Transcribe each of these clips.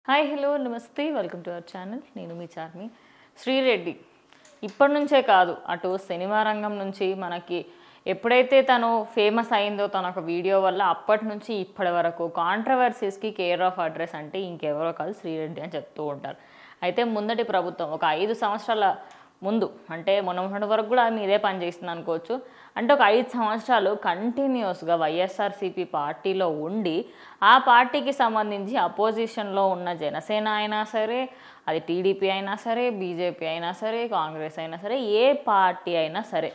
Hi hello నమస్తే welcome to our channel. నేను మీ చార్మి. శ్రీరెడ్డి ఇప్పటి నుంచే కాదు, అటు సినిమా రంగం నుంచి మనకి ఎప్పుడైతే తను ఫేమస్ అయిందో తన ఒక వీడియో వల్ల అప్పటి నుంచి ఇప్పటి వరకు కాంట్రవర్సీస్కి కేర్ ఆఫ్ అడ్రస్ అంటే ఇంకెవరో కాదు శ్రీరెడ్డి అని చెప్తూ ఉంటారు. అయితే ముందటి ప్రభుత్వం ఒక 5 సంవత్సరాల ముందు, అంటే మొన్నటి వరకు కూడా ఆమె ఇదే పని చేస్తుంది అనుకోవచ్చు. అంటే ఒక 5 సంవత్సరాలు కంటిన్యూస్గా వైఎస్ఆర్సీపీ పార్టీలో ఉండి ఆ పార్టీకి సంబంధించి అపోజిషన్లో ఉన్న జనసేన అయినా సరే, అది టీడీపీ అయినా సరే, బీజేపీ అయినా సరే, కాంగ్రెస్ అయినా సరే, ఏ పార్టీ అయినా సరే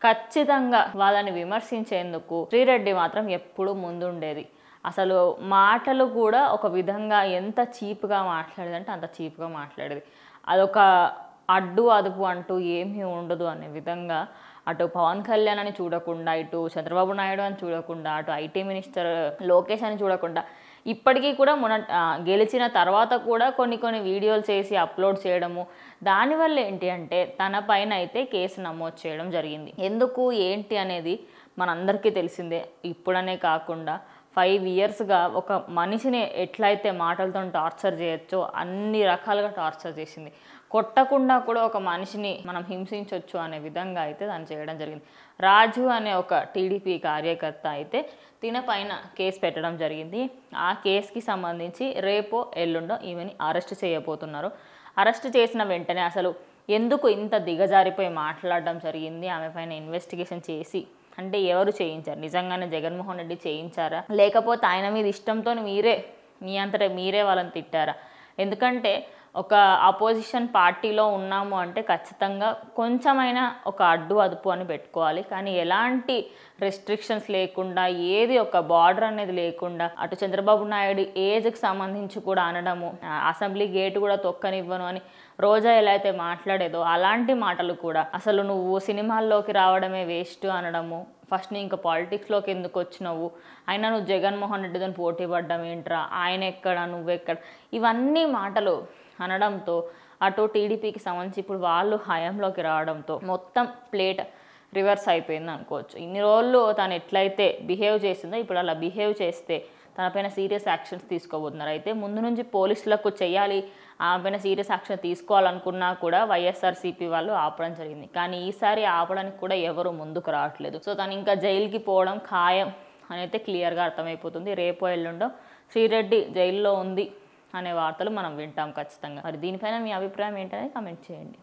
ఖచ్చితంగా వాళ్ళని విమర్శించేందుకు శ్రీరెడ్డి మాత్రం ఎప్పుడూ ముందుండేది. అసలు మాటలు కూడా ఒక విధంగా ఎంత చీప్గా మాట్లాడేది అంటే అంత చీప్గా మాట్లాడేది. అదొక అడ్డు అదుపు అంటూ ఏమీ ఉండదు అనే విధంగా అటు పవన్ కళ్యాణ్ అని చూడకుండా, ఇటు చంద్రబాబు నాయుడు అని చూడకుండా, అటు ఐటీ మినిస్టర్ లోకేష్ అని చూడకుండా, ఇప్పటికీ కూడా గెలిచిన తర్వాత కూడా కొన్ని వీడియోలు చేసి అప్లోడ్ చేయడము, దానివల్ల ఏంటి అంటే తన పైన అయితే కేసు నమోదు చేయడం జరిగింది. ఎందుకు ఏంటి అనేది మనందరికీ తెలిసిందే. ఇప్పుడనే కాకుండా 5 ఇయర్స్గా ఒక మనిషిని ఎట్లయితే మాటలతో టార్చర్ చేయొచ్చో అన్ని రకాలుగా టార్చర్ చేసింది. కొట్టకుండా కూడా ఒక మనిషిని మనం హింసించవచ్చు అనే విధంగా అయితే దాన్ని చేయడం జరిగింది. రాజు అనే ఒక టీడీపీ కార్యకర్త అయితే తిన పైన కేసు పెట్టడం జరిగింది. ఆ కేసుకి సంబంధించి రేపో ఎల్లుండో ఈమెని అరెస్ట్ చేయబోతున్నారు. అరెస్ట్ చేసిన వెంటనే అసలు ఎందుకు ఇంత దిగజారిపోయి మాట్లాడడం జరిగింది, ఆమె పైన ఇన్వెస్టిగేషన్ చేసి, అంటే ఎవరు చేయించారు, నిజంగానే జగన్మోహన్ రెడ్డి చేయించారా, లేకపోతే ఆయన మీద ఇష్టంతో మీ అంతటా మీరే వాళ్ళని తిట్టారా? ఎందుకంటే ఒక అపోజిషన్ పార్టీలో ఉన్నాము అంటే ఖచ్చితంగా కొంచెమైనా ఒక అడ్డు అదుపు అని పెట్టుకోవాలి. కానీ ఎలాంటి రెస్ట్రిక్షన్స్ లేకుండా, ఏది ఒక బార్డర్ అనేది లేకుండా, అటు చంద్రబాబు నాయుడు ఏజ్కి సంబంధించి కూడా అనడము, అసెంబ్లీ గేటు కూడా తొక్కనివ్వను అని రోజా ఎలా అయితే మాట్లాడేదో అలాంటి మాటలు కూడా, అసలు నువ్వు సినిమాల్లోకి రావడమే వేస్ట్ అనడము, ఫస్ట్ నీ ఇంకా పాలిటిక్స్లోకి ఎందుకు వచ్చినావు, అయినా నువ్వు జగన్మోహన్ రెడ్డితో పోటీ పడ్డం ఏంట్రా, ఆయన ఎక్కడ నువ్వెక్కడ, ఇవన్నీ మాటలు అనడంతో అటు టీడీపీకి సంబంధించి ఇప్పుడు వాళ్ళు హయాంలోకి రావడంతో మొత్తం ప్లేట్ రివర్స్ అయిపోయింది అనుకోవచ్చు. ఇన్ని రోజులు తను ఎట్లయితే బిహేవ్ చేసిందో ఇప్పుడు అలా బిహేవ్ చేస్తే తనపైన సీరియస్ యాక్షన్స్ తీసుకోబోతున్నారు. అయితే ముందు నుంచి పోలీసులకు చేయాలి, ఆమె పైన సీరియస్ యాక్షన్ తీసుకోవాలనుకున్నా కూడా వైఎస్ఆర్సీపీ వాళ్ళు ఆపడం జరిగింది. కానీ ఈసారి ఆపడానికి కూడా ఎవరు ముందుకు రావట్లేదు. సో తను ఇంకా జైలుకి పోవడం ఖాయం అని అయితే క్లియర్గా అర్థమైపోతుంది. రేపో ఎల్లుండో శ్రీరెడ్డి జైల్లో ఉంది అనే వార్తలు మనం వింటాం ఖచ్చితంగా. మరి దీనిపైన మీ అభిప్రాయం ఏంటనేది కామెంట్ చేయండి.